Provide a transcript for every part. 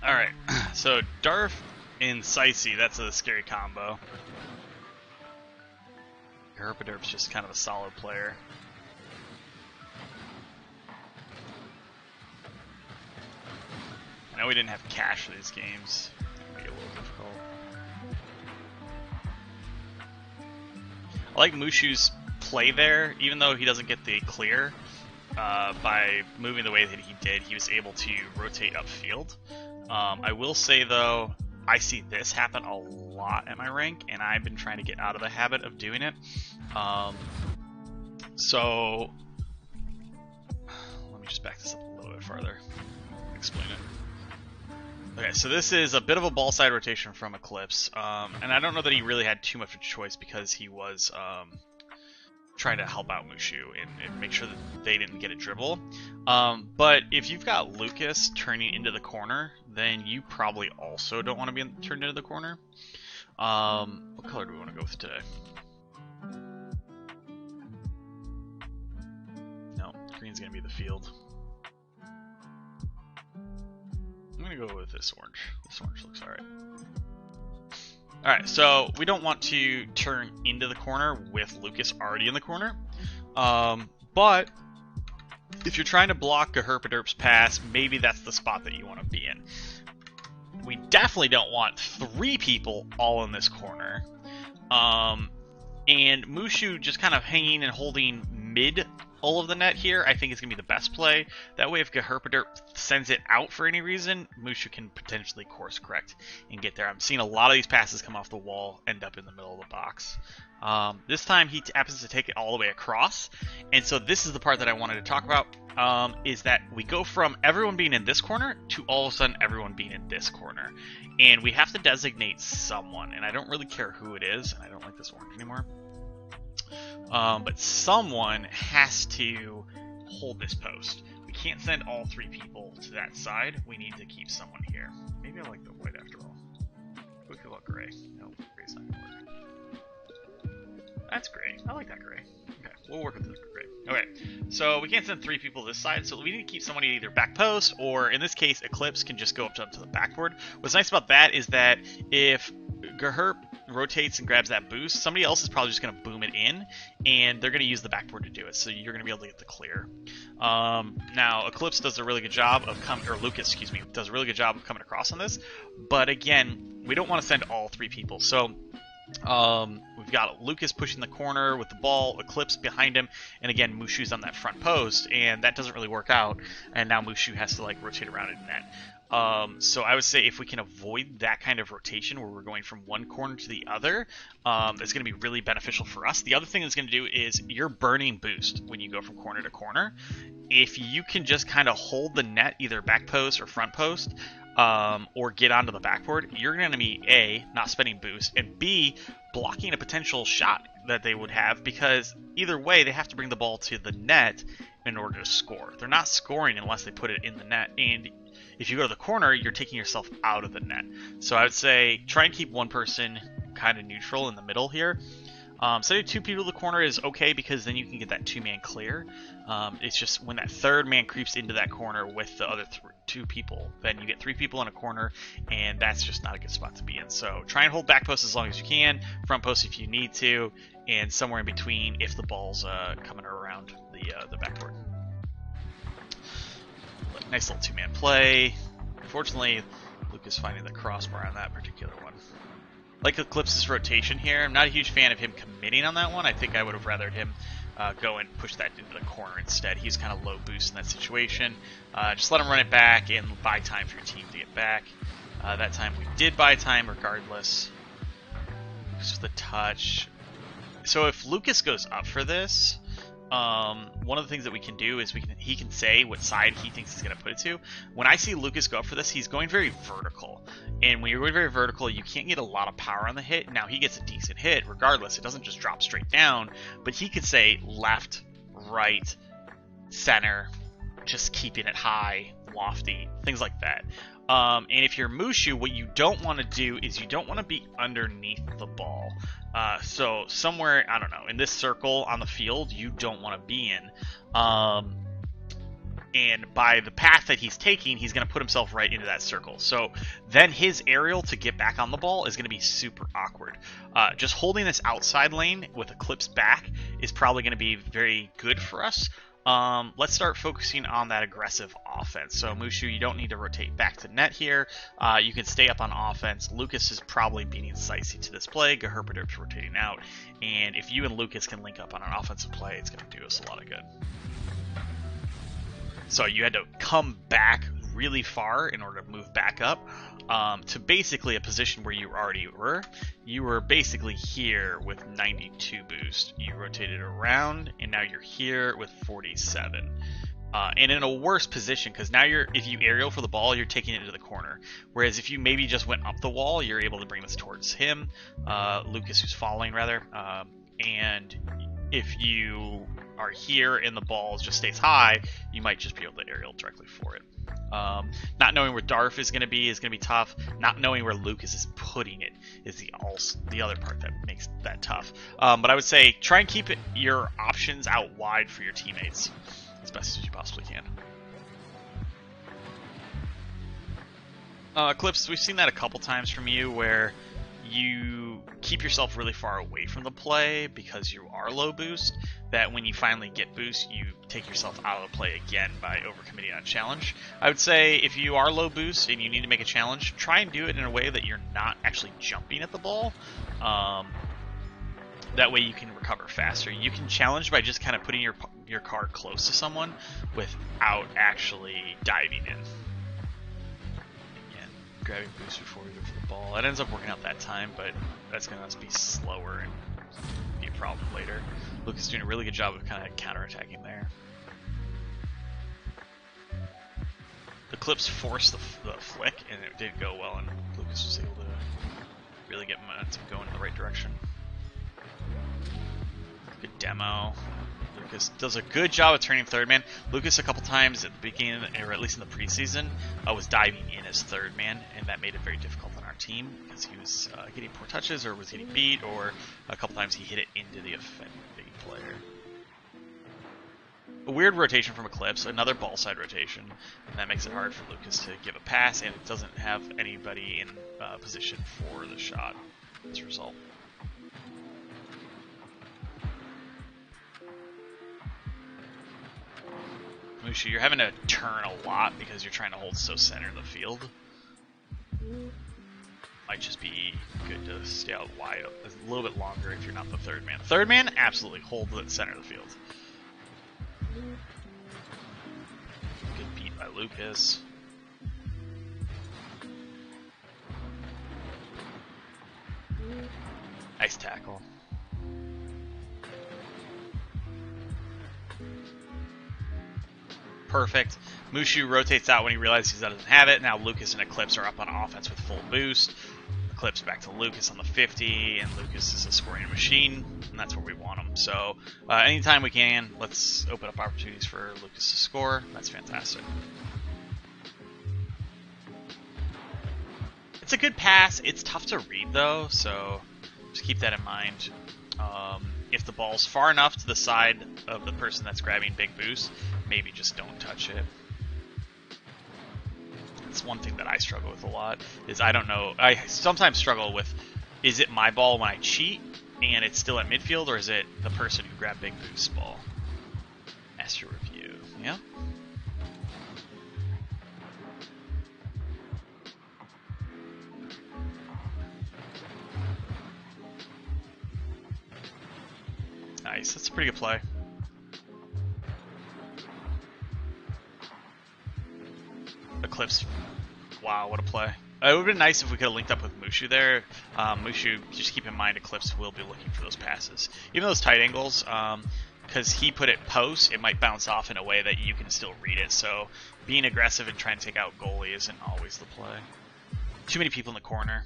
Alright, so Darth and Sicey, that's a scary combo. Herpaderp's just kind of a solid player. I know we didn't have cash for these games. It'd be a little difficult. I like Mushu's play there, even though he doesn't get the clear. By moving the way that he did, he was able to rotate upfield. I will say though, I see this happen a lot at my rank, and I've been trying to get out of the habit of doing it. So let me just back this up a little bit farther. Explain it. Okay, so this is a bit of a ball side rotation from Eclipse, and I don't know that he really had too much of a choice because he was trying to help out Mushu and make sure that they didn't get a dribble. But if you've got Lucas turning into the corner, then you probably also don't want to be turned into the corner. What color do we want to go with today? No, green's going to be the field. I'm going to go with this orange. This orange looks alright. Alright, so we don't want to turn into the corner with Lucas already in the corner. But if you're trying to block a Herpaderp's pass, maybe that's the spot that you want to be in. We definitely don't want 3 people all in this corner. And Mushu just kind of hanging and holding mid all of the net here, I think is going to be the best play. That way, if Herpaderp sends it out for any reason, Mushu can potentially course correct and get there. I'm seeing a lot of these passes come off the wall, end up in the middle of the box. This time, he happens to take it all the way across. And so this is the part that I wanted to talk about, is that we go from everyone being in this corner to all of a sudden everyone being in this corner. And we have to designate someone, and I don't really care who it is, and I don't like this orange anymore. But someone has to hold this post. We can't send all 3 people to that side. We need to keep someone here. Maybe I like the white after all. We could look gray. No, gray's not gonna work. That's gray. I like that gray. Okay, we'll work with the gray. Okay, so we can't send 3 people this side, so we need to keep somebody either back post, or in this case, Eclipse can just go up to the backboard. What's nice about that is that if Gerherp rotates and grabs that boost, somebody else is probably just going to boom it in, and they're going to use the backboard to do it, so you're going to be able to get the clear. Now, Eclipse does a really good job of coming, or Lucas, excuse me, does a really good job of coming across on this, but again, we don't want to send all 3 people, so we've got Lucas pushing the corner with the ball, Eclipse behind him, and again, Mushu's on that front post, and that doesn't really work out, and now Mushu has to like rotate around in net. So I would say if we can avoid that kind of rotation where we're going from one corner to the other, that's going to be really beneficial for us. The other thing it's going to do is you're burning boost when you go from corner to corner. If you can just kind of hold the net, either back post or front post, or get onto the backboard, you're going to be A, not spending boost, and B, blocking a potential shot that they would have, because either way, they have to bring the ball to the net in order to score. They're not scoring unless they put it in the net, and if you go to the corner, you're taking yourself out of the net. So I would say try and keep one person kind of neutral in the middle here. Sending 2 people to the corner is okay because then you can get that 2-man clear. It's just when that 3rd man creeps into that corner with the other 2 people, then you get 3 people in a corner, and that's just not a good spot to be in. So try and hold back post as long as you can, front post if you need to, and somewhere in between if the ball's coming around the backboard. Nice little 2-man play. Unfortunately, Lucas finding the crossbar on that particular one. Like Eclipse's rotation here. I'm not a huge fan of him committing on that one. I think I would have rathered him go and push that into the corner instead. He's kind of low boost in that situation. Just let him run it back and buy time for your team to get back. That time we did buy time regardless. Just the touch. So if Lucas goes up for this, one of the things that we can do is he can say what side he thinks he's going to put it to. When I see Lucas go up for this, he's going very vertical. And when you're going very vertical, you can't get a lot of power on the hit. Now, he gets a decent hit regardless. It doesn't just drop straight down. But he could say left, right, center, just keeping it high, lofty, things like that. And if you're Mushu, what you don't want to do is you don't want to be underneath the ball. So somewhere, I don't know, in this circle on the field, you don't want to be in. and by the path that he's taking, he's going to put himself right into that circle. So then his aerial to get back on the ball is going to be super awkward. Just holding this outside lane with Eclipse back is probably going to be very good for us. Let's start focusing on that aggressive offense. So Mushu, you don't need to rotate back to net here. You can stay up on offense. Lucas is probably beating Sicey to this play. Geherpaderp's rotating out. And if you and Lucas can link up on an offensive play, it's going to do us a lot of good. So you had to come back really far in order to move back up to basically a position where you already were. You were basically here with 92 boost. You rotated around, and now you're here with 47. And in a worse position, because now if you aerial for the ball, you're taking it into the corner. Whereas if you maybe just went up the wall, you're able to bring this towards him, Lucas, who's following rather. And if you are here and the ball just stays high, you might just be able to aerial directly for it. Not knowing where Darf is going to be tough. Not knowing where Lucas is putting it is the other part that makes that tough. But I would say try and keep your options out wide for your teammates as best as you possibly can. Eclipse, we've seen that a couple times from you where you keep yourself really far away from the play because you are low boost, that when you finally get boost, you take yourself out of the play again by overcommitting on a challenge. I would say if you are low boost and you need to make a challenge, try and do it in a way that you're not actually jumping at the ball. That way you can recover faster. You can challenge by just kind of putting your car close to someone without actually diving in. Grabbing boost before we go for the ball. That ends up working out that time, but that's going to be slower and be a problem later. Lucas is doing a really good job of kind of counterattacking there. Eclipse forced the flick, and it did go well, and Lucas was able to really get momentum going in the right direction. Good demo. Lucas does a good job of turning third man. Lucas a couple times at the beginning, or at least in the preseason, was diving in as third man, and that made it very difficult on our team because he was getting poor touches or was getting beat, or a couple times he hit it into the offending player. A weird rotation from Eclipse, another ball side rotation, and that makes it hard for Lucas to give a pass, and it doesn't have anybody in position for the shot as a result. Mushu, you're having to turn a lot because you're trying to hold so center in the field. Might just be good to stay out wide a little bit longer if you're not the third man. Third man, absolutely hold the center of the field. Good beat by Lucas. Nice tackle. Perfect. Mushu rotates out when he realizes he doesn't have it. Now Lucas and Eclipse are up on offense with full boost. Eclipse back to Lucas on the 50, and Lucas is a scoring machine, and that's where we want him. So anytime we can, let's open up opportunities for Lucas to score. That's fantastic. It's a good pass. It's tough to read, though, so just keep that in mind. If the ball's far enough to the side of the person that's grabbing big boost, maybe just don't touch it. It's one thing that I struggle with a lot, is I don't know. I sometimes struggle with, is it my ball when I cheat and it's still at midfield, or is it the person who grabbed big boost ball? Master review. Yeah. Nice, that's a pretty good play. Eclipse, wow, what a play. It would have been nice if we could have linked up with Mushu there. Mushu, just keep in mind, Eclipse will be looking for those passes. Even those tight angles, because he put it post, it might bounce off in a way that you can still read it. So being aggressive and trying to take out goalie isn't always the play. Too many people in the corner.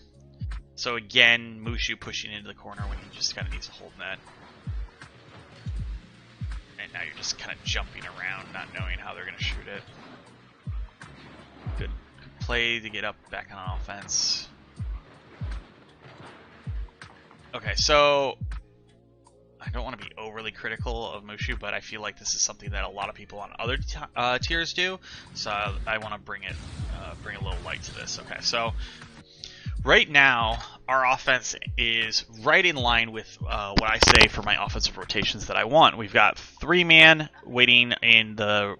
So again, Mushu pushing into the corner when he just kind of needs to hold net. And now you're just kind of jumping around, not knowing how they're going to shoot it. Good play to get up back on offense. Okay, so I don't want to be overly critical of Mushu, but I feel like this is something that a lot of people on other tiers do, so I want to bring a little light to this. Okay, so right now our offense is right in line with what I say for my offensive rotations that I want. We've got 3-man waiting in the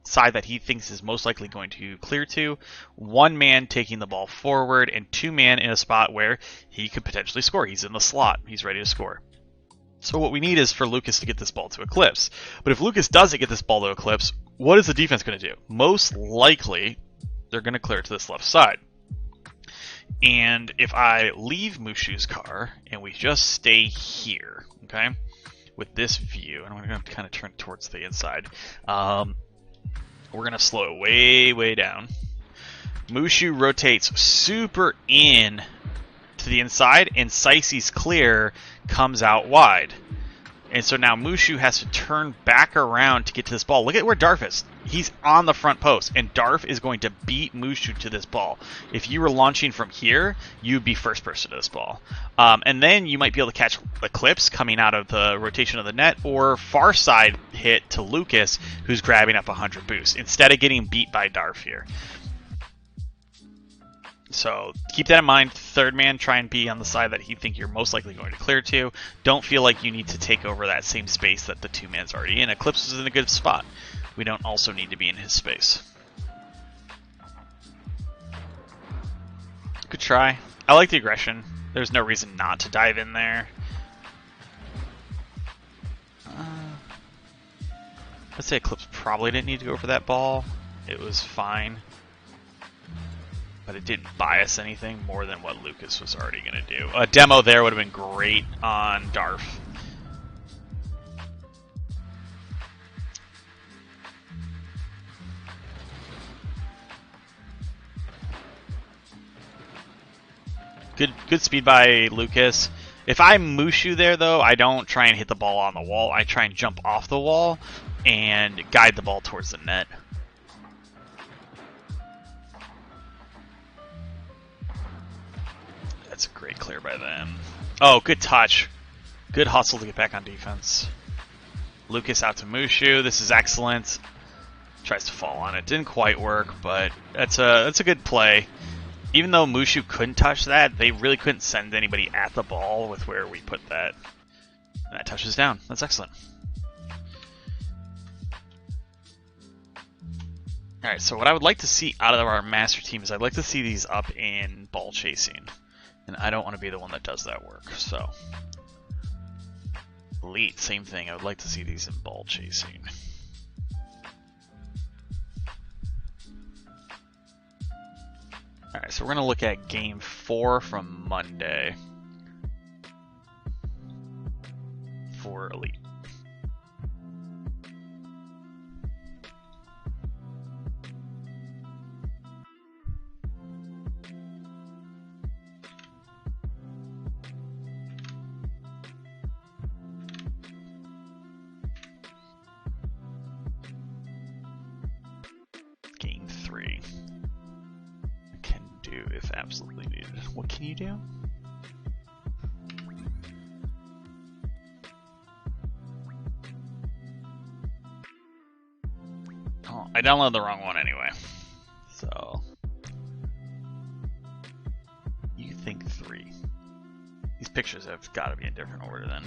side that he thinks is most likely going to clear to, 1-man taking the ball forward, and 2-man in a spot where he could potentially score. He's in the slot. He's ready to score. So what we need is for Lucas to get this ball to Eclipse. But if Lucas doesn't get this ball to Eclipse, what is the defense going to do? Most likely, they're going to clear it to this left side. And if I leave Mushu's car and we just stay here, okay, with this view, and I'm going to kind of turn towards the inside, we're going to slow it way, way down. Mushu rotates super in to the inside, and Sicey's clear comes out wide. And so now Mushu has to turn back around to get to this ball. Look at where Darf is. He's on the front post, and Darf is going to beat Mushu to this ball. If you were launching from here, you'd be first person to this ball. And then you might be able to catch Eclipse coming out of the rotation of the net, or far side hit to Lucas, who's grabbing up 100 boost, instead of getting beat by Darf here. So keep that in mind. 3rd-man, try and be on the side that you think you're most likely going to clear to. Don't feel like you need to take over that same space that the 2-man's already in. Eclipse is in a good spot. We don't also need to be in his space. Good try. I like the aggression. There's no reason not to dive in there. I'd say Eclipse probably didn't need to go for that ball. It was fine. But it didn't bias anything more than what Lucas was already going to do. A demo there would have been great on Darf. Good speed by Lucas. If I Mushu there, though, I don't try and hit the ball on the wall. I try and jump off the wall and guide the ball towards the net. That's a great clear by them. Oh, good touch. Good hustle to get back on defense. Lucas out to Mushu. This is excellent. Tries to fall on it. Didn't quite work, but that's a good play. Even though Mushu couldn't touch that, they really couldn't send anybody at the ball with where we put that. And that touches down. That's excellent. Alright, so what I would like to see out of our master team is I'd like to see these up in ball chasing. And I don't want to be the one that does that work, so. Elite, same thing. I would like to see these in ball chasing. Alright, so we're going to look at game 4 from Monday for Elite. Game 3. Can do if absolutely needed. What can you do? Oh, I downloaded the wrong one anyway. So you think 3. These pictures have got to be in different order then.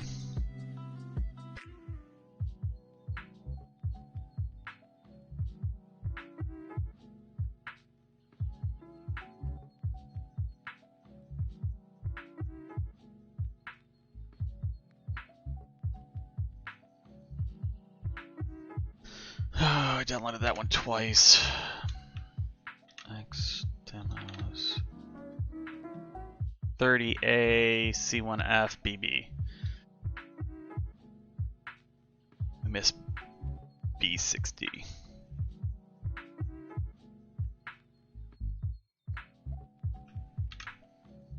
I downloaded that one twice. X demos 30A C1F BB. I missed B60.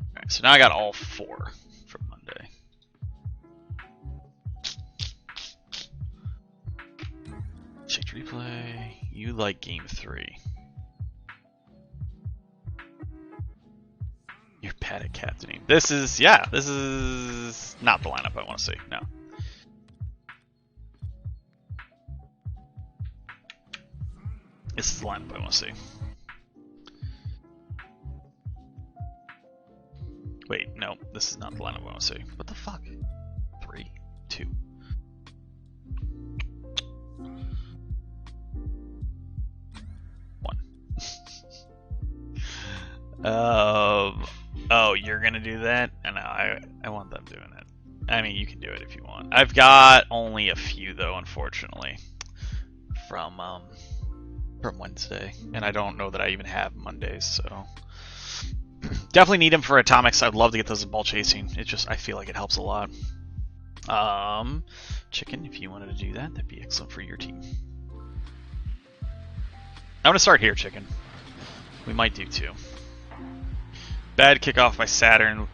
Alright, so now I got all 4 from Monday. Check replay. You like game 3. You're bad at captaining. This is not the lineup I want to see. No. This is the lineup I want to see. Wait, no, this is not the lineup I want to see. What the fuck? 3, 2. Oh, you're gonna do that? No, I want them doing it. I mean, you can do it if you want. I've got only a few though, unfortunately, from Wednesday, and I don't know that I even have Mondays, so definitely need them for atomics. I'd love to get those in ball chasing. It just I feel like it helps a lot. Chicken, if you wanted to do that, that'd be excellent for your team. I'm gonna start here, Chicken. We might do too. Bad kickoff by Saturn.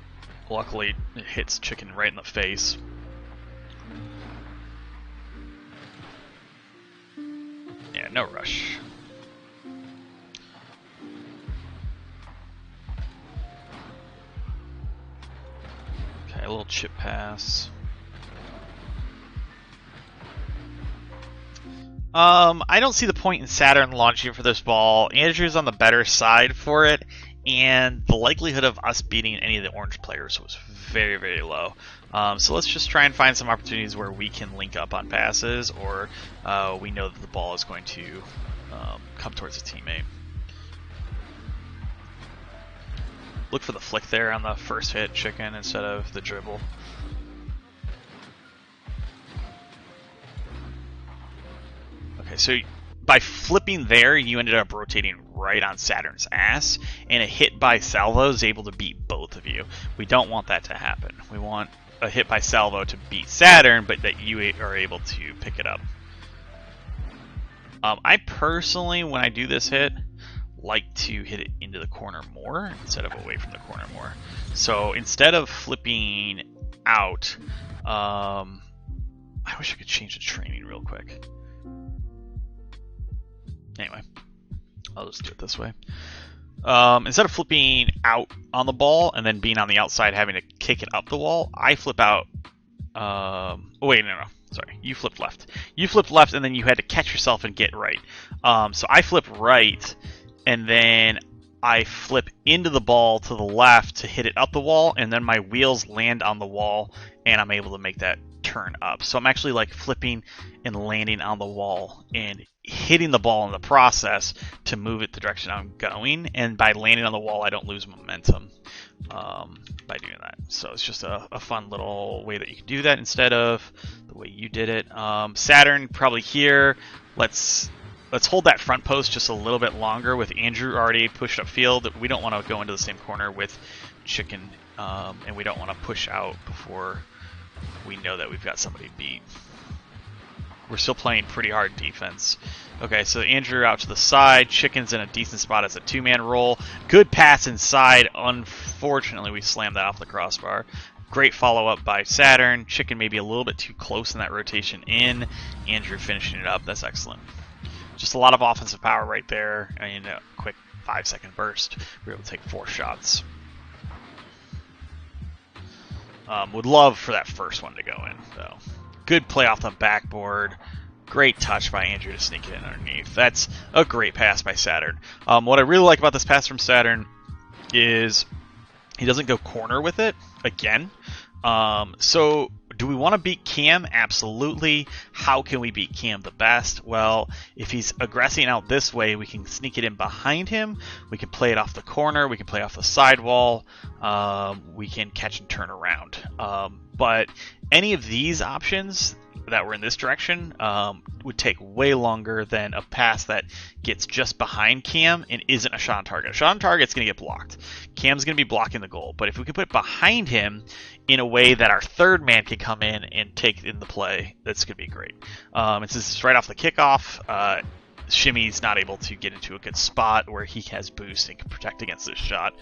Luckily, it hits Chicken right in the face. Yeah, no rush. Okay, a little chip pass. I don't see the point in Saturn launching for this ball. Andrew's on the better side for it, and the likelihood of us beating any of the orange players was very, very low. So let's just try and find some opportunities where we can link up on passes, or we know that the ball is going to come towards a teammate. Look for the flick there on the first hit, Chicken, instead of the dribble. Okay, so by flipping there, you ended up rotating right on Saturn's ass, and a hit by Salvo is able to beat both of you. We don't want that to happen. We want a hit by Salvo to beat Saturn, but that you are able to pick it up. I personally, when I do this hit, like to hit it into the corner more instead of away from the corner more. So instead of flipping out, I wish I could change the training real quick. Anyway, I'll just do it this way. Instead of flipping out on the ball and then being on the outside having to kick it up the wall, I flip out. Oh, wait, no. Sorry, you flipped left. You flipped left and then you had to catch yourself and get right. So I flip right and then I flip into the ball to the left to hit it up the wall, and then my wheels land on the wall and I'm able to make that turn up. So I'm actually like flipping and landing on the wall and hitting the ball in the process to move it the direction I'm going, and by landing on the wall I don't lose momentum by doing that. So it's just a fun little way that you can do that instead of the way you did it. Saturn probably here. Let's hold that front post just a little bit longer with Andrew already pushed upfield. We don't want to go into the same corner with Chicken, and we don't want to push out before we know that we've got somebody beat. We're still playing pretty hard defense. Okay, so Andrew out to the side. Chicken's in a decent spot as a two-man roll. Good pass inside. Unfortunately, we slammed that off the crossbar. Great follow-up by Saturn. Chicken maybe a little bit too close in that rotation in. Andrew finishing it up. That's excellent. Just a lot of offensive power right there. I mean, a quick 5-second burst. We were able to take 4 shots. Would love for that first one to go in, though. Good play off the backboard. Great touch by Andrew to sneak it in underneath. That's a great pass by Saturn. What I really like about this pass from Saturn is he doesn't go corner with it again. So do we want to beat Cam? Absolutely. How can we beat Cam the best? Well, if he's aggressing out this way, we can sneak it in behind him. We can play it off the corner. We can play off the sidewall. We can catch and turn around. But any of these options that were in this direction would take way longer than a pass that gets just behind Cam and isn't a shot on target. A shot on target's going to get blocked. Cam's going to be blocking the goal. But if we can put it behind him in a way that our third man can come in and take in the play, that's going to be great. And since it's right off the kickoff, Shimmy's not able to get into a good spot where he has boost and can protect against this shot.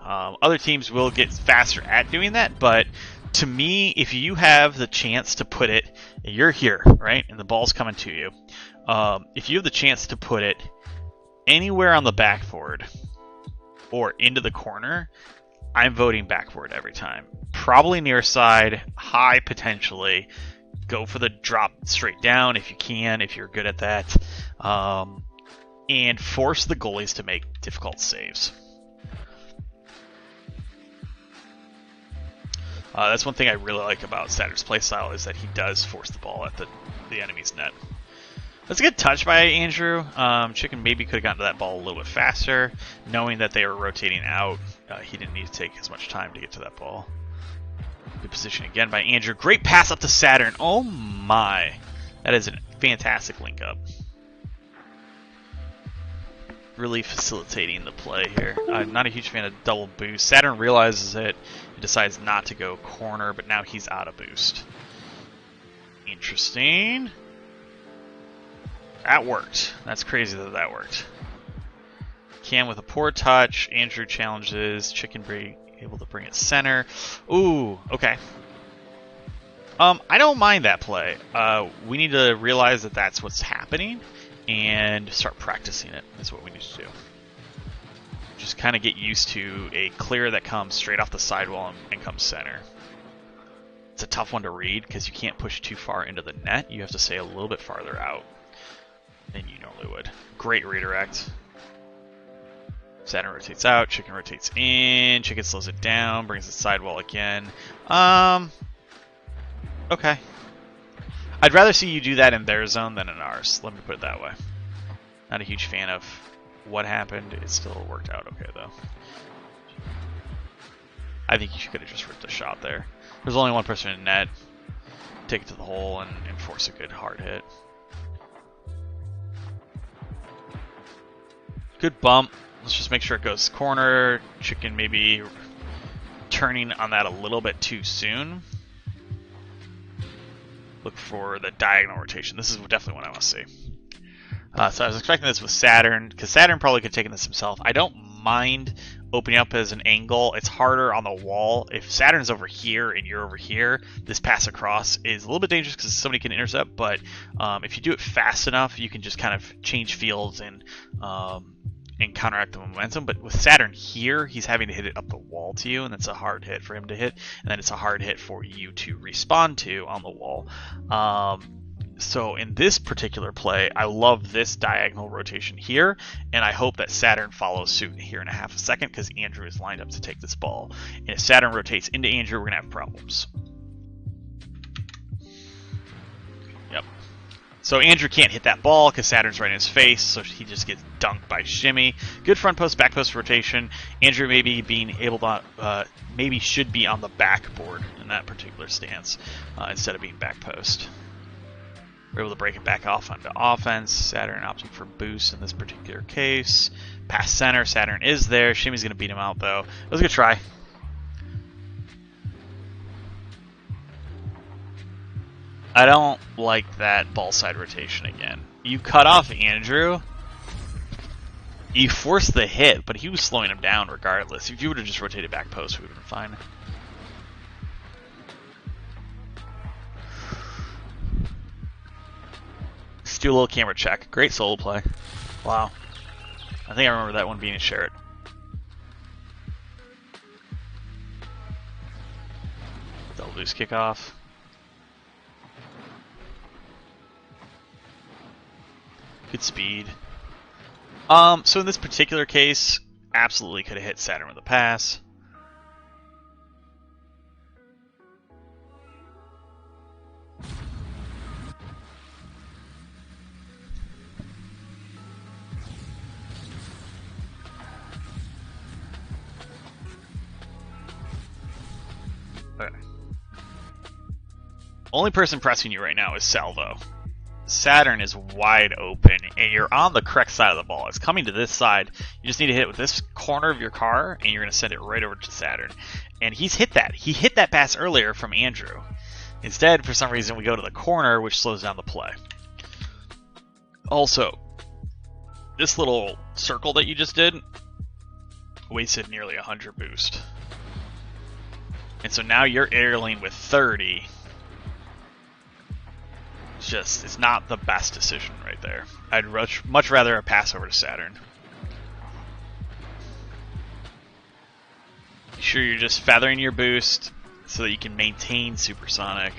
Other teams will get faster at doing that, but to me, if you have the chance to put it, you're here, right, and the ball's coming to you. If you have the chance to put it anywhere on the backboard or into the corner, I'm voting backboard every time. Probably near side, high potentially. Go for the drop straight down if you can, if you're good at that. and force the goalies to make difficult saves. That's one thing I really like about Saturn's playstyle, is that he does force the ball at the enemy's net. That's a good touch by Andrew. Chicken maybe could have gotten to that ball a little bit faster. Knowing that they were rotating out, he didn't need to take as much time to get to that ball. Good position again by Andrew. Great pass up to Saturn. Oh my. That is a fantastic link up. Really facilitating the play here. I'm not a huge fan of double boost. Saturn realizes it. He decides not to go corner, but now he's out of boost. Interesting. That worked. That's crazy that that worked. Cam with a poor touch. Andrew challenges. Chicken able to bring it center. Ooh, okay. I don't mind that play. We need to realize that that's what's happening and start practicing it. That's what we need to do. Just kind of get used to a clear that comes straight off the sidewall and comes center. It's a tough one to read because you can't push too far into the net. You have to stay a little bit farther out than you normally would. Great redirect. Saturn rotates out, Chicken rotates in, Chicken slows it down, brings the sidewall again. Okay. I'd rather see you do that in their zone than in ours. Let me put it that way. Not a huge fan of what happened. It still worked out okay, though. I think you could have just ripped a shot there. There's only one person in net. Take it to the hole and force a good hard hit. Good bump. Let's just make sure it goes corner. Chicken maybe turning on that a little bit too soon. Look for the diagonal rotation. This is definitely what I want to see. So I was expecting this with Saturn, because Saturn probably could have taken this himself. I don't mind opening up as an angle. It's harder on the wall. If Saturn's over here and you're over here, this pass across is a little bit dangerous because somebody can intercept, but if you do it fast enough, you can just kind of change fields and counteract the momentum. But with Saturn here, he's having to hit it up the wall to you, and that's a hard hit for him to hit, and then it's a hard hit for you to respond to on the wall. So in this particular play, I love this diagonal rotation here, and I hope that Saturn follows suit here in a half a second, because Andrew is lined up to take this ball. And if Saturn rotates into Andrew, we're going to have problems. Yep. So Andrew can't hit that ball because Saturn's right in his face, so he just gets dunked by Shimmy. Good front post, back post rotation. Andrew maybe being able to, maybe should be on the backboard in that particular stance instead of being back post. We're able to break it back off onto offense. Saturn opting for boost in this particular case. Pass center. Saturn is there. Shimmy's going to beat him out, though. It was a good try. I don't like that ball side rotation again. You cut off Andrew. You forced the hit, but he was slowing him down regardless. If you would have just rotated back post, we would have been fine. Let's do a little camera check. Great solo play. Wow. I think I remember that one being a Sherrod. Double boost kickoff. Good speed. So in this particular case, absolutely could have hit Saturn with a pass. Okay. Only person pressing you right now is Salvo. Saturn is wide open, and you're on the correct side of the ball. It's coming to this side. You just need to hit it with this corner of your car, and you're going to send it right over to Saturn. And he's hit that. He hit that pass earlier from Andrew. Instead, for some reason, we go to the corner, which slows down the play. Also, this little circle that you just did wasted nearly 100 boost. And so now you're airling with 30. It's not the best decision right there. I'd much rather a pass over to Saturn. Be sure you're just feathering your boost so that you can maintain supersonic,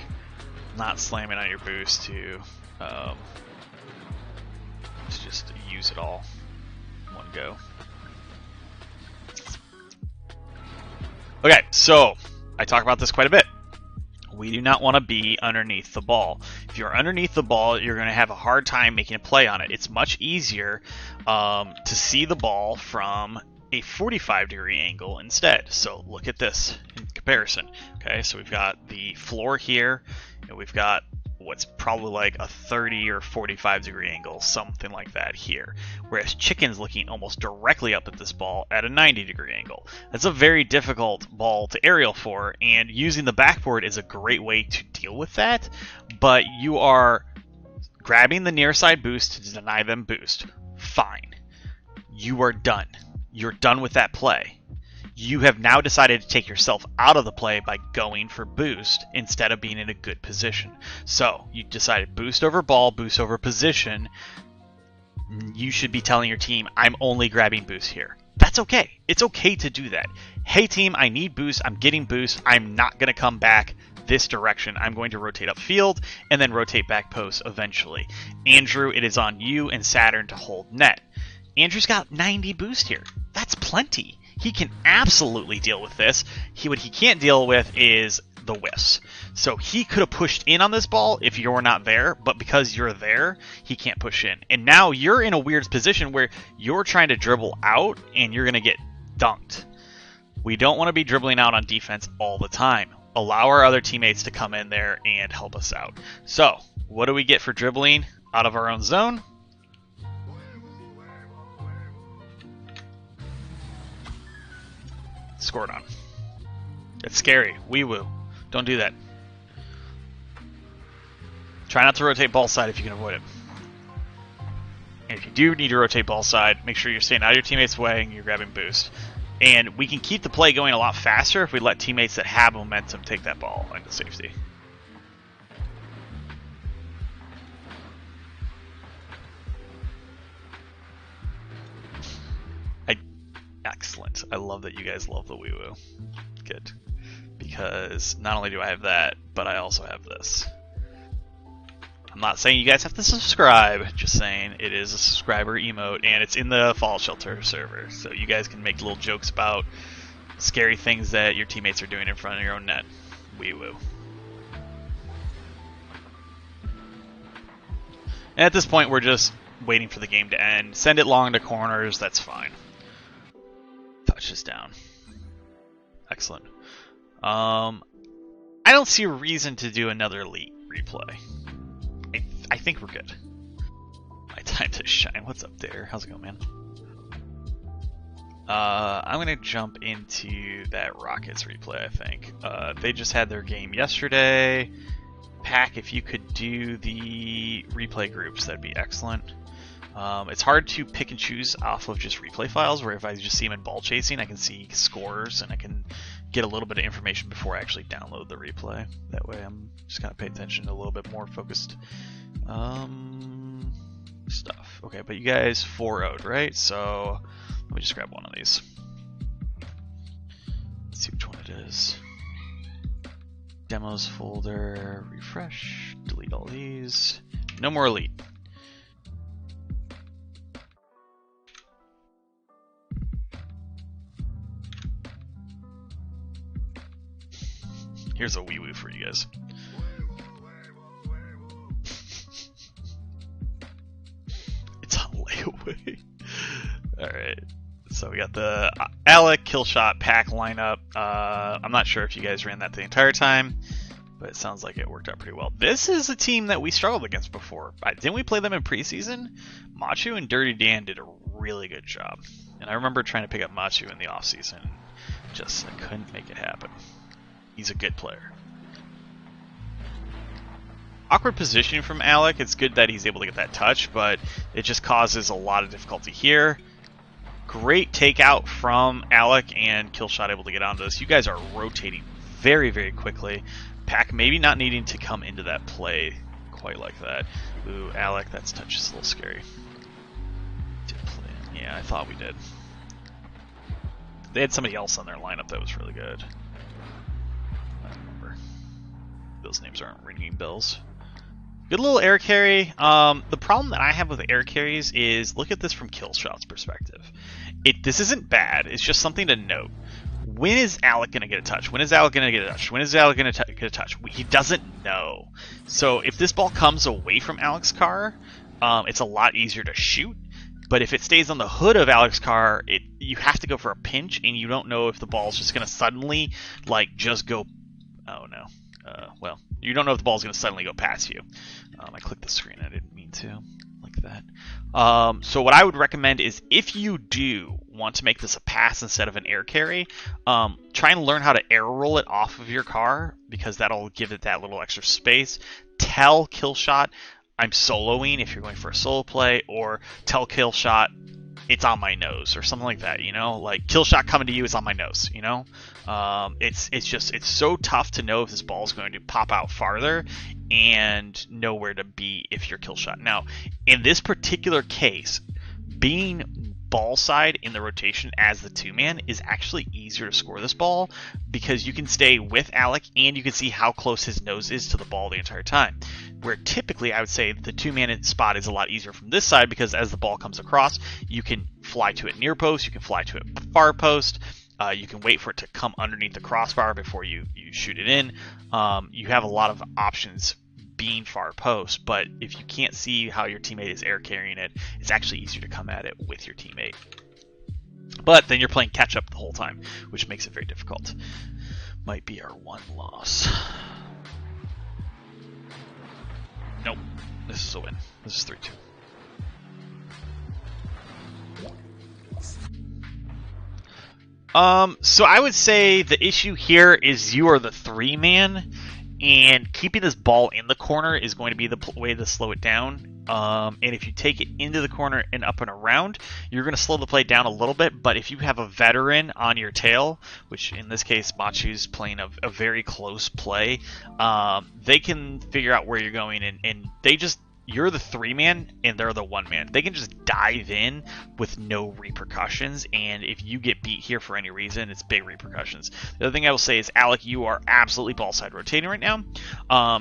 not slamming on your boost to just use it all. one go. Okay, so I talk about this quite a bit. We do not want to be underneath the ball. If you're underneath the ball, you're going to have a hard time making a play on it. It's much easier to see the ball from a 45-degree angle instead. So look at this in comparison. Okay, so we've got the floor here, and we've got what's probably like a 30 or 45-degree angle, something like that here. Whereas Chicken's looking almost directly up at this ball at a 90-degree angle. That's a very difficult ball to aerial for, and using the backboard is a great way to deal with that, but you are grabbing the near side boost to deny them boost. Fine. You are done. You're done with that play. You have now decided to take yourself out of the play by going for boost instead of being in a good position. So you decided boost over ball, boost over position. You should be telling your team, I'm only grabbing boost here. That's okay. It's okay to do that. Hey team, I need boost. I'm getting boost. I'm not going to come back this direction. I'm going to rotate upfield and then rotate back post eventually. Andrew, it is on you and Saturn to hold net. Andrew's got 90 boost here. That's plenty. He can absolutely deal with this. What he can't deal with is the whiffs. So he could have pushed in on this ball if you're not there, but because you're there, he can't push in. And now you're in a weird position where you're trying to dribble out and you're going to get dunked. We don't want to be dribbling out on defense all the time. Allow our other teammates to come in there and help us out. So, what do we get for dribbling out of our own zone? Scored on. It's scary. Wee woo. Don't do that. Try not to rotate ball side if you can avoid it. And if you do need to rotate ball side, make sure you're staying out of your teammates' way and you're grabbing boost. And we can keep the play going a lot faster if we let teammates that have momentum take that ball into safety. Excellent. I love that you guys love the wee woo. Good. Because not only do I have that, but I also have this. I'm not saying you guys have to subscribe, just saying it is a subscriber emote, and it's in the Fall Shelter server. So you guys can make little jokes about scary things that your teammates are doing in front of your own net. Wee woo. And at this point, we're just waiting for the game to end. Send it long to corners, that's fine. Touches down. Excellent. I don't see a reason to do another elite replay. I think we're good. My time to shine. What's up there? How's it going, man? I'm gonna jump into that Rockets replay, I think. They just had their game yesterday. Pack, if you could do the replay groups, that'd be excellent. It's hard to pick and choose off of just replay files, where if I just see them in ball chasing, I can see scores and I can get a little bit of information before I actually download the replay. That way I'm just kind of paying attention to a little bit more focused stuff. Okay, but you guys 4-0'd, right? So let me just grab one of these. Let's see which one it is. Demos folder, refresh, delete all these. No more elite. Here's a wee woo for you guys. It's a layaway. Alright. So we got the Alec, Killshot, Pack lineup. I'm not sure if you guys ran that the entire time, but it sounds like it worked out pretty well. This is a team that we struggled against before. Didn't we play them in preseason? Machu and Dirty Dan did a really good job. And I remember trying to pick up Machu in the offseason. Just I couldn't make it happen. He's a good player. Awkward positioning from Alec. It's good that he's able to get that touch, but it just causes a lot of difficulty here. Great takeout from Alec, and Killshot able to get onto this. You guys are rotating very, very quickly. Pack maybe not needing to come into that play quite like that. Ooh, Alec, that's touch is a little scary. Did play. Yeah, I thought we did. They had somebody else on their lineup that was really good. I don't remember. Those names aren't ringing bells. Good little air carry. The problem that I have with air carries is, look at this from Killshot's perspective. This isn't bad. It's just something to note. When is Alec going to get a touch? When is Alec going to get a touch? When is Alec going to get a touch? He doesn't know. So if this ball comes away from Alec's car, it's a lot easier to shoot. But if it stays on the hood of Alec's car, you have to go for a pinch, and you don't know if the ball's just going to suddenly, like, just go... Oh, no. Well, you don't know if the ball's going to suddenly go past you. I clicked the screen. I didn't mean to. Like that. So what I would recommend is, if you do want to make this a pass instead of an air carry, try and learn how to air roll it off of your car, because that'll give it that little extra space. Tell Killshot, I'm soloing if you're going for a solo play, or tell Killshot, it's on my nose, or something like that, you know? Like, Killshot coming to you, it's on my nose, you know? It's so tough to know if this ball is going to pop out farther and know where to be if you're Killshot. Now, in this particular case, being ball side in the rotation as the two-man is actually easier to score this ball, because you can stay with Alec and you can see how close his nose is to the ball the entire time. Where typically I would say the two-man spot is a lot easier from this side, because as the ball comes across, you can fly to it near post, you can fly to it far post, you can wait for it to come underneath the crossbar before you shoot it in. You have a lot of options being far post, but if you can't see how your teammate is air carrying it, it's actually easier to come at it with your teammate. But then you're playing catch up the whole time, which makes it very difficult. Might be our one loss. Nope. This is a win. This is 3-2. So I would say the issue here is you are the three-man, and keeping this ball in the corner is going to be the way to slow it down. And if you take it into the corner and up and around, you're going to slow the play down a little bit. But if you have a veteran on your tail, which in this case Machu's playing a very close play, they can figure out where you're going, and they just... You're the three-man, and they're the one-man. They can just dive in with no repercussions, and if you get beat here for any reason, it's big repercussions. The other thing I will say is, Alec, you are absolutely ball-side rotating right now,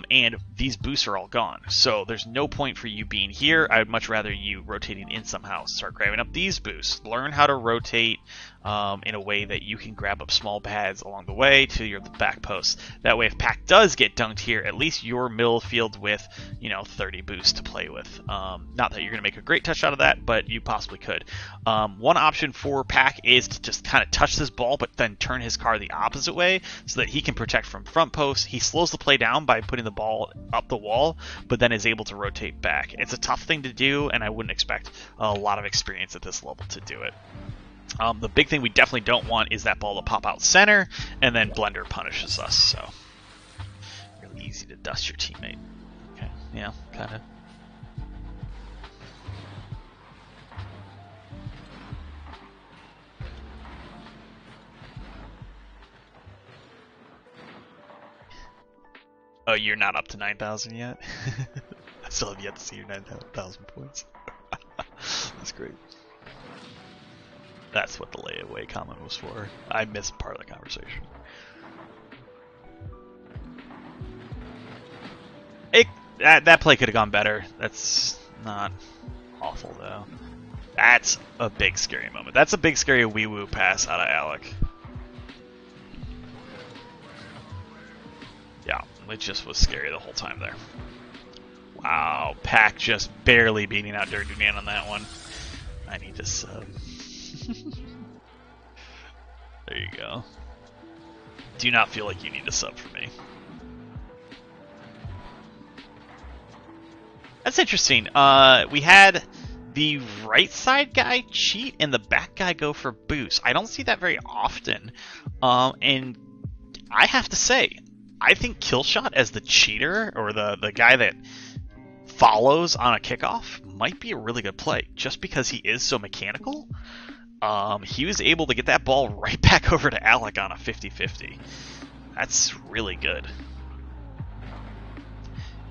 and these boosts are all gone. So there's no point for you being here. I would much rather you rotating in somehow. Start grabbing up these boosts. Learn how to rotate in a way that you can grab up small pads along the way to your back post. That way, if Pack does get dunked here, at least you're middle field with, 30 boosts to play with. Not that you're going to make a great touch out of that, but you possibly could. One option for Pack is to just kind of touch this ball, but then turn his car the opposite way so that he can protect from front post. He slows the play down by putting the ball up the wall, but then is able to rotate back. It's a tough thing to do, and I wouldn't expect a lot of experience at this level to do it. The big thing we definitely don't want is that ball to pop out center, and then Blender punishes us, so really easy to dust your teammate. Okay, yeah, kind of. Oh, you're not up to 9,000 yet? I still have yet to see your 9,000 points. That's great. That's what the layaway comment was for. I missed part of the conversation. That play could have gone better. That's not awful, though. That's a big scary moment. That's a big scary wee-woo pass out of Alec. Yeah, it just was scary the whole time there. Wow, Pack just barely beating out Dirty Man on that one. I need to sub. There you go. Do not feel like you need a sub for me. That's interesting. We had the right side guy cheat and the back guy go for boost. I don't see that very often. And I have to say, I think Killshot as the cheater, or the guy that follows on a kickoff, might be a really good play, just because he is so mechanical. He was able to get that ball right back over to Alec on a 50-50. That's really good.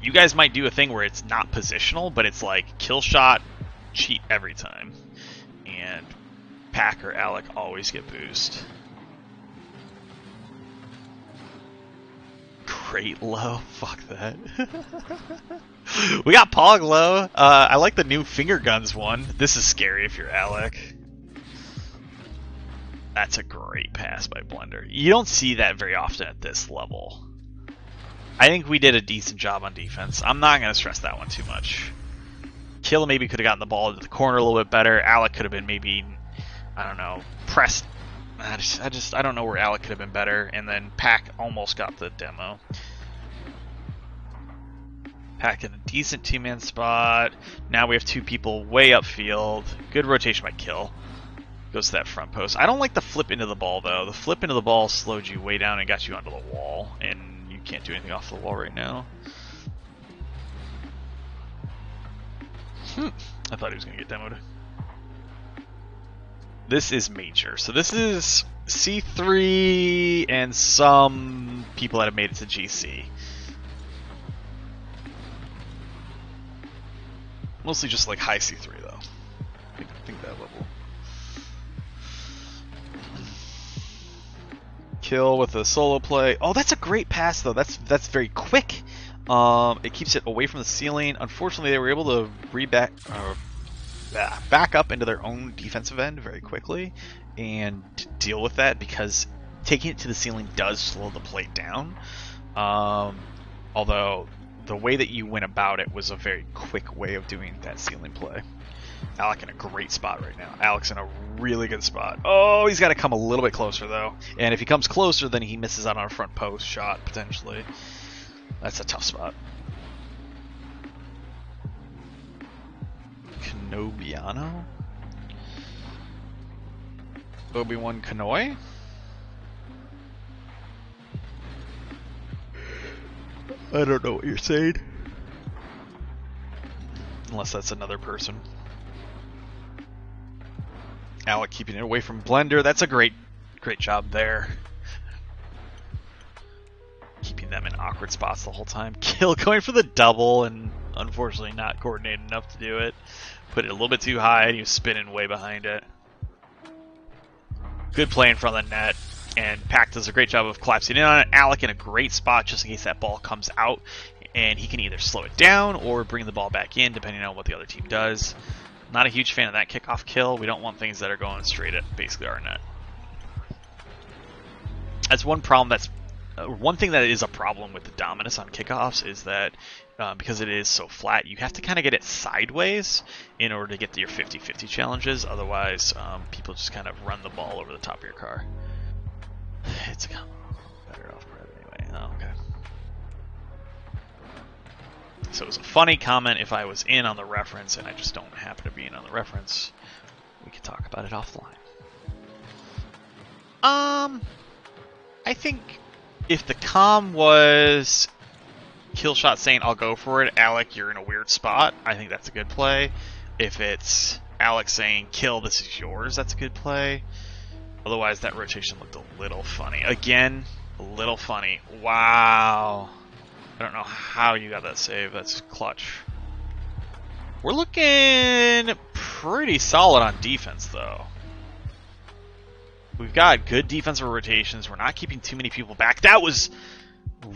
You guys might do a thing where it's not positional, but it's like Killshot, cheat every time. And Pack or Alec always get boost. great low. Fuck that. We got Pog low. I like the new finger guns one. This is scary if you're Alec. That's a great pass by Blender. You don't see that very often at this level. I think we did a decent job on defense. I'm not going to stress that one too much. Kill maybe could have gotten the ball into the corner a little bit better. Alec could have been maybe, I don't know, pressed. I don't know where Alec could have been better. And then Pack almost got the demo. Pack in a decent two-man spot. Now we have two people way upfield. Good rotation by Kill. Goes to that front post. I don't like the flip into the ball, though. The flip into the ball slowed you way down and got you onto the wall. And you can't do anything off the wall right now. I thought he was going to get demoed. This is major. So this is C3 and some people that have made it to GC. Mostly just like high C3 though. I think that level. Kill with a solo play. Oh, that's a great pass though. That's very quick. It keeps it away from the ceiling. Unfortunately, they were able to back up into their own defensive end very quickly and deal with that because taking it to the ceiling does slow the plate down. Although the way that you went about it was a very quick way of doing that ceiling play. Alec in a great spot right now. Alec's in a really good spot. Oh, he's got to come a little bit closer though. And if he comes closer, then he misses out on a front post shot potentially. That's a tough spot. Kenobiano? Obi-Wan Kenoy? I don't know what you're saying. Unless that's another person. Alec keeping it away from Blender. That's a great job there. Keeping them in awkward spots the whole time. Kill going for the double and unfortunately not coordinated enough to do it. Put it a little bit too high and he was spinning way behind it. Good play in front of the net. And Pac does a great job of collapsing in on it. Alec in a great spot just in case that ball comes out. And he can either slow it down or bring the ball back in depending on what the other team does. Not a huge fan of that kickoff kill. We don't want things that are going straight at basically our net. That's one problem that's... one thing that is a problem with the Dominus on kickoffs is that because it is so flat, you have to kind of get it sideways in order to get to your 50-50 challenges. Otherwise, people just kind of run the ball over the top of your car. It's better off credit anyway. Oh, okay. So it was a funny comment if I was in on the reference, and I just don't happen to be in on the reference. We could talk about it offline. I think if the comm was Killshot saying, I'll go for it, Alec, you're in a weird spot, I think that's a good play. If it's Alec saying, Kill, this is yours, that's a good play. Otherwise, that rotation looked a little funny. Again, a little funny. Wow. I don't know how you got that save. That's clutch. We're looking pretty solid on defense, though. We've got good defensive rotations. We're not keeping too many people back. That was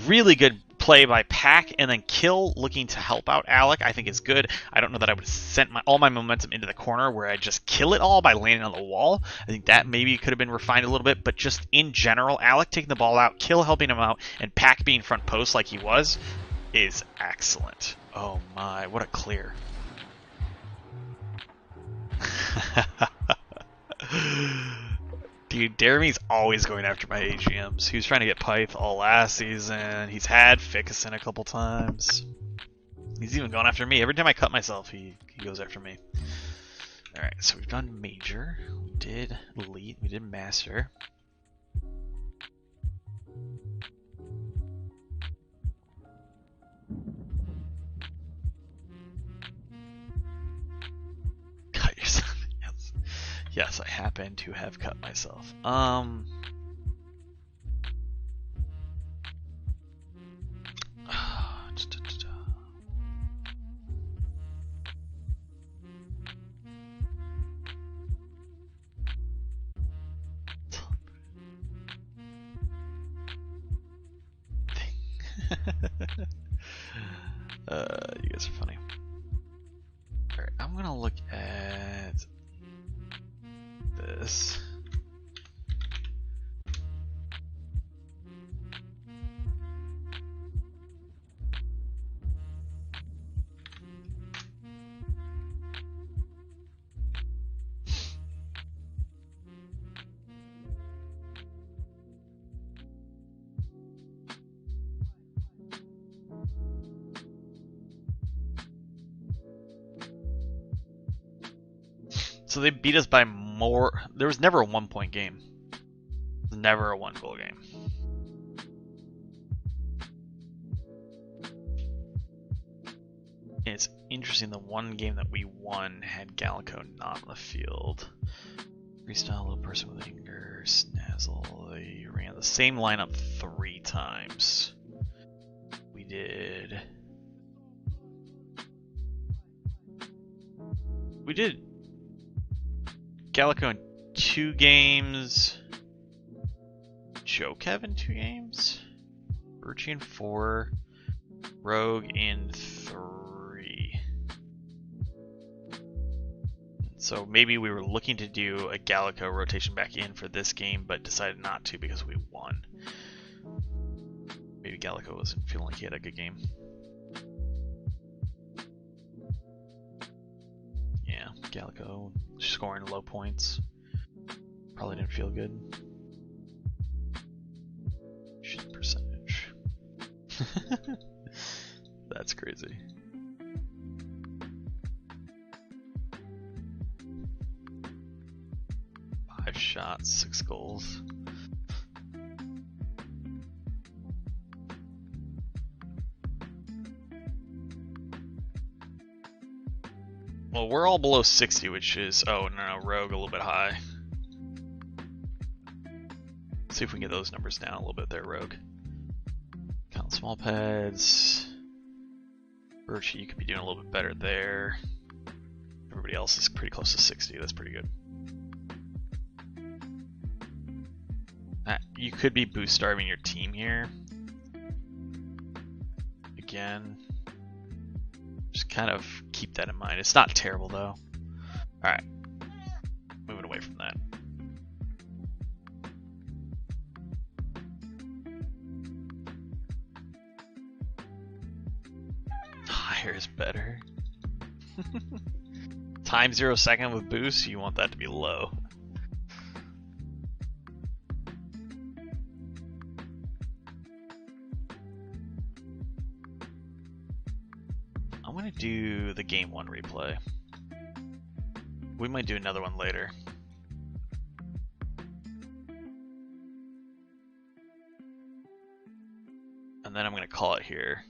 really good play by Pac, and then Kill looking to help out Alec I think is good. I don't know that I would have sent all my momentum into the corner where I just kill it all by landing on the wall. I think that maybe could have been refined a little bit, but just in general, Alec taking the ball out, Kill helping him out, and Pac being front post like he was is excellent. Oh my, what a clear. Dude, Jeremy's always going after my AGMs. He was trying to get Pyth all last season. He's had Fickerson a couple times. He's even gone after me. Every time I cut myself, he goes after me. Alright, so we've done Major. We did Elite. We did Master. Cut yourself. Yes, I happen to have cut myself. You guys are funny. Alright, I'm gonna look at this. So they beat us by more. There was never a 1-point game. Never a 1-goal game. And it's interesting, the one game that we won had Gallico not on the field. Freestyle, little person with anger, Snazzle. They ran the same lineup 3 times. We did. Gallico in 2 games. Joe Kevin 2 games. Birchie in 4. Rogue in 3. So maybe we were looking to do a Gallico rotation back in for this game, but decided not to because we won. Maybe Gallico wasn't feeling like he had a good game. Yeah, Gallico scoring low points. Probably didn't feel good. Shoot percentage. That's crazy. 5 shots, 6 goals. Well, we're all below 60, which is... Oh, no, Rogue a little bit high. Let's see if we can get those numbers down a little bit there, Rogue. Count small pads. Birchie, you could be doing a little bit better there. Everybody else is pretty close to 60. That's pretty good. You could be boost starving your team here. Again. Just kind of keep that in mind. It's not terrible though. Alright. Moving away from that. Higher is better. Time 0 second with boost, you want that to be low. I'm gonna do the game 1 replay. We might do another one later. And then I'm gonna call it here.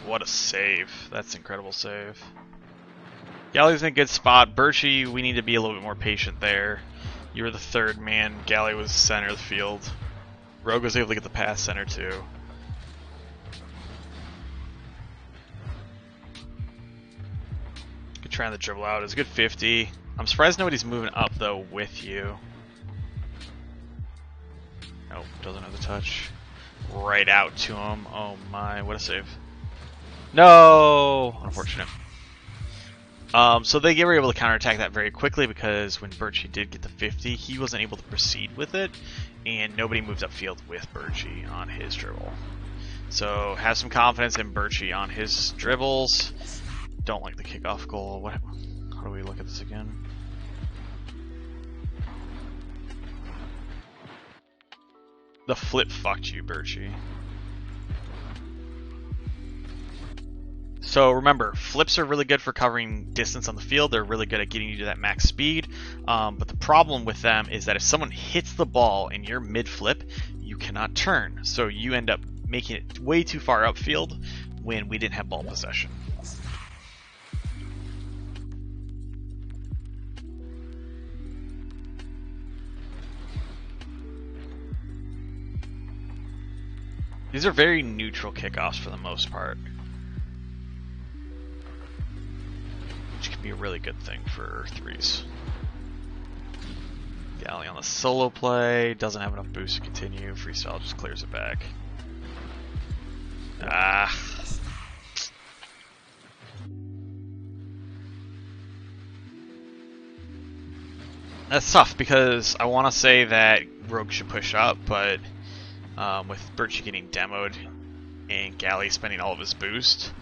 What a save. That's an incredible save. Galley's in a good spot. Birchie, we need to be a little bit more patient there. You were the 3rd man. Galley was center of the field. Rogue was able to get the pass center too. Good trying to dribble out. It was a good 50. I'm surprised nobody's moving up though with you. Nope, doesn't have the touch. Right out to him. Oh my, what a save. No! Unfortunate. So they were able to counterattack that very quickly because when Birchie did get the 50, he wasn't able to proceed with it, and nobody moved upfield with Birchie on his dribble. So have some confidence in Birchie on his dribbles. Don't like the kickoff goal. How do we look at this again? The flip fucked you, Birchie. So remember, flips are really good for covering distance on the field. They're really good at getting you to that max speed. But the problem with them is that if someone hits the ball and you're mid-flip, you cannot turn. So you end up making it way too far upfield when we didn't have ball possession. These are very neutral kickoffs for the most part, which can be a really good thing for threes. Galley on the solo play, doesn't have enough boost to continue. Freestyle just clears it back. Ah. That's tough because I want to say that Rogue should push up, but with Birchie getting demoed and Galley spending all of his boost,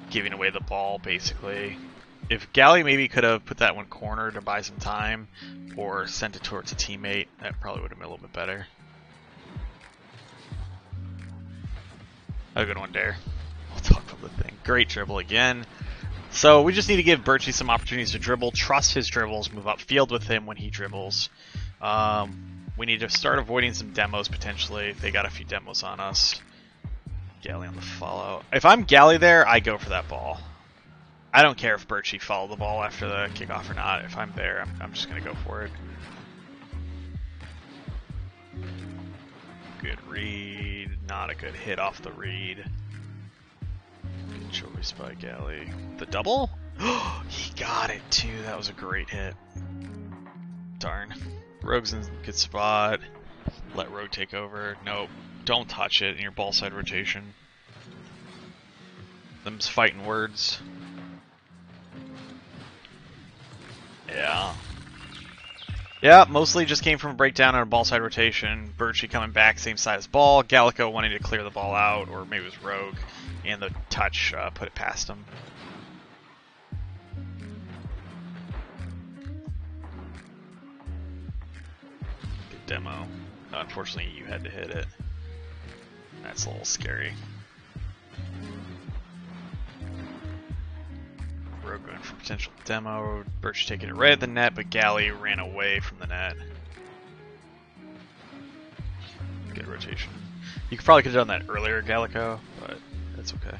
giving away the ball basically. If Galley maybe could have put that one corner to buy some time or sent it towards a teammate, that probably would have been a little bit better. A good one, Dare. We'll talk about the thing. Great dribble again. So we just need to give Birchie some opportunities to dribble, trust his dribbles, move upfield with him when he dribbles. We need to start avoiding some demos potentially. They got a few demos on us. Galley on the follow. If I'm Galley there, I go for that ball. I don't care if Birchie followed the ball after the kickoff or not. If I'm there, I'm just going to go for it. Good read. Not a good hit off the read. Good choice by Galley. The double? He got it too. That was a great hit. Darn. Rogue's in a good spot. Let Rogue take over. Nope. Don't touch it in your ball side rotation. Them's fighting words. Yeah. Yeah, mostly just came from a breakdown on a ball side rotation. Birchie coming back, same side as ball. Gallico wanting to clear the ball out, or maybe it was Rogue, and the touch put it past him. Good demo. Unfortunately, you had to hit it. That's a little scary. Rogue going for potential demo. Birch taking it right at the net, but Galley ran away from the net. Good rotation. You probably could have done that earlier, Gallico, but that's okay.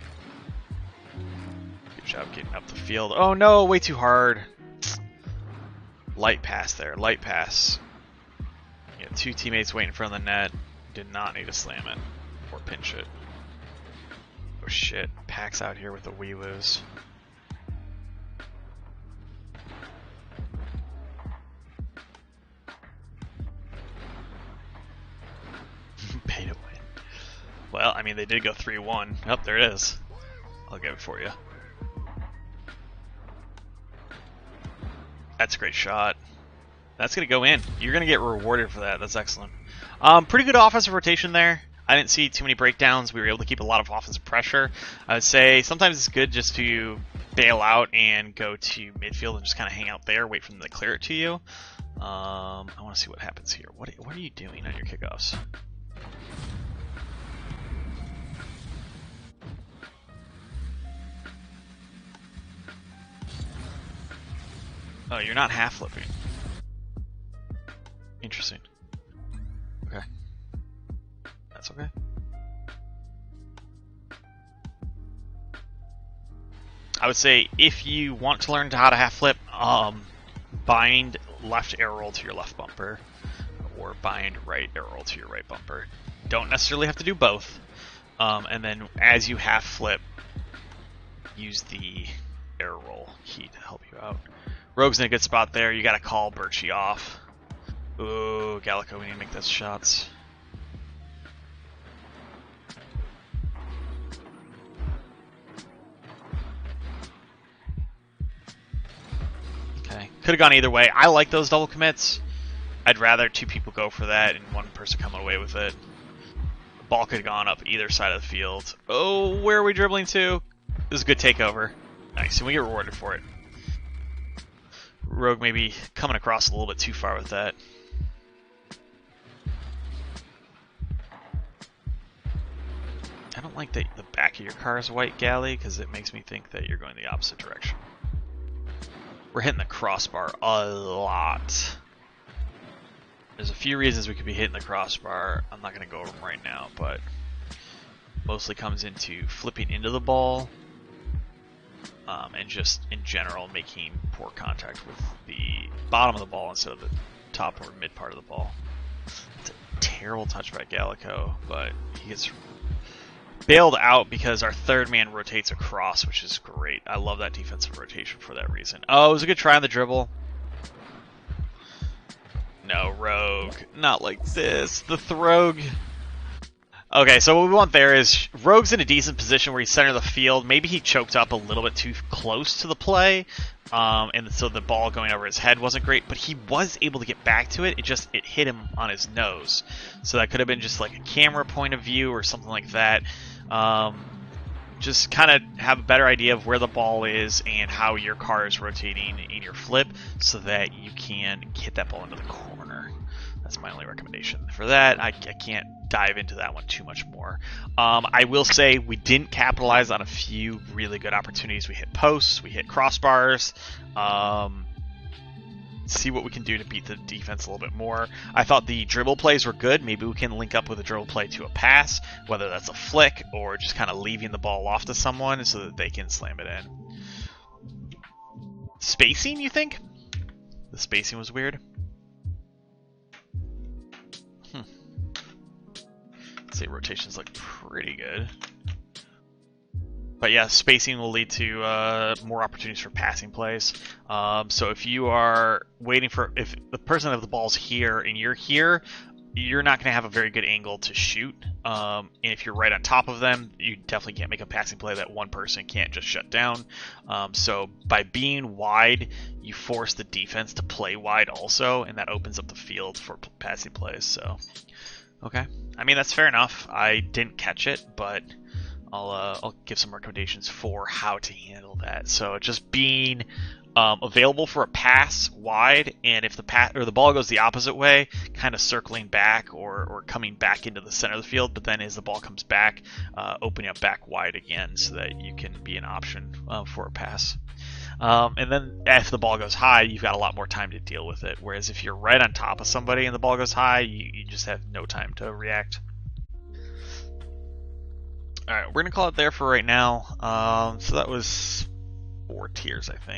Good job getting up the field. Oh no, way too hard. Light pass there, light pass. You had two teammates waiting in front of the net. Did not need to slam it or pinch it. Oh shit, Pack's out here with the wee-woos. Pay to win. Well, I mean, they did go 3-1. Oh, there it is. I'll get it for you. That's a great shot. That's going to go in. You're going to get rewarded for that. That's excellent. Pretty good offensive rotation there. I didn't see too many breakdowns. We were able to keep a lot of offensive pressure. I would say sometimes it's good just to bail out and go to midfield and just kind of hang out there, wait for them to clear it to you. I want to see what happens here. What are you doing on your kickoffs? Oh, you're not half flipping. Interesting. Okay. That's okay. I would say if you want to learn how to half flip, bind left air roll to your left bumper, or bind right air roll to your right bumper. Don't necessarily have to do both. And then as you half flip, use the air roll key to help you out. Rogue's in a good spot there. You got to call Birchie off. Ooh, Gallico, we need to make those shots. Okay, could have gone either way. I like those double commits. I'd rather two people go for that and one person come away with it. The ball could have gone up either side of the field. Oh, where are we dribbling to? This is a good takeover. Nice, and we get rewarded for it. Rogue maybe coming across a little bit too far with that. I don't like that the back of your car is white, Galley, because it makes me think that you're going the opposite direction. We're hitting the crossbar a lot. There's a few reasons we could be hitting the crossbar. I'm not going to go over them right now, but mostly comes into flipping into the ball, and just in general making poor contact with the bottom of the ball instead of the top or mid part of the ball. It's a terrible touch by Gallico, but he gets bailed out because our third man rotates across, which is great. I love that defensive rotation for that reason. Oh, it was a good try on the dribble. No, Rogue. Not like this. The Throgue. Okay, so what we want there is Rogue's in a decent position where he's center of the field. Maybe he choked up a little bit too close to the play, and so the ball going over his head wasn't great, but he was able to get back to it. It hit him on his nose. So that could have been just like a camera point of view or something like that. Just kind of have a better idea of where the ball is and how your car is rotating in your flip so that you can hit that ball into the corner. That's my only recommendation for that. I can't dive into that one too much more. I will say we didn't capitalize on a few really good opportunities. We hit posts, we hit crossbars. See what we can do to beat the defense a little bit more. I thought the dribble plays were good. Maybe we can link up with a dribble play to a pass, whether that's a flick or just kind of leaving the ball off to someone so that they can slam it in. Spacing, you think? The spacing was weird. I'd say rotations look pretty good. But yeah, spacing will lead to more opportunities for passing plays. So if you are waiting if the person of the ball's here and you're here, you're not going to have a very good angle to shoot. And if you're right on top of them, you definitely can't make a passing play that one person can't just shut down. So by being wide, you force the defense to play wide also, and that opens up the field for passing plays. So, okay. I mean, that's fair enough. I didn't catch it, but I'll give some recommendations for how to handle that. So just being available for a pass wide, and if the ball goes the opposite way, kind of circling back or coming back into the center of the field, but then as the ball comes back, opening up back wide again so that you can be an option for a pass. And then if the ball goes high, you've got a lot more time to deal with it. Whereas if you're right on top of somebody and the ball goes high, you just have no time to react. Alright, we're going to call it there for right now. So that was 4 tiers, I think.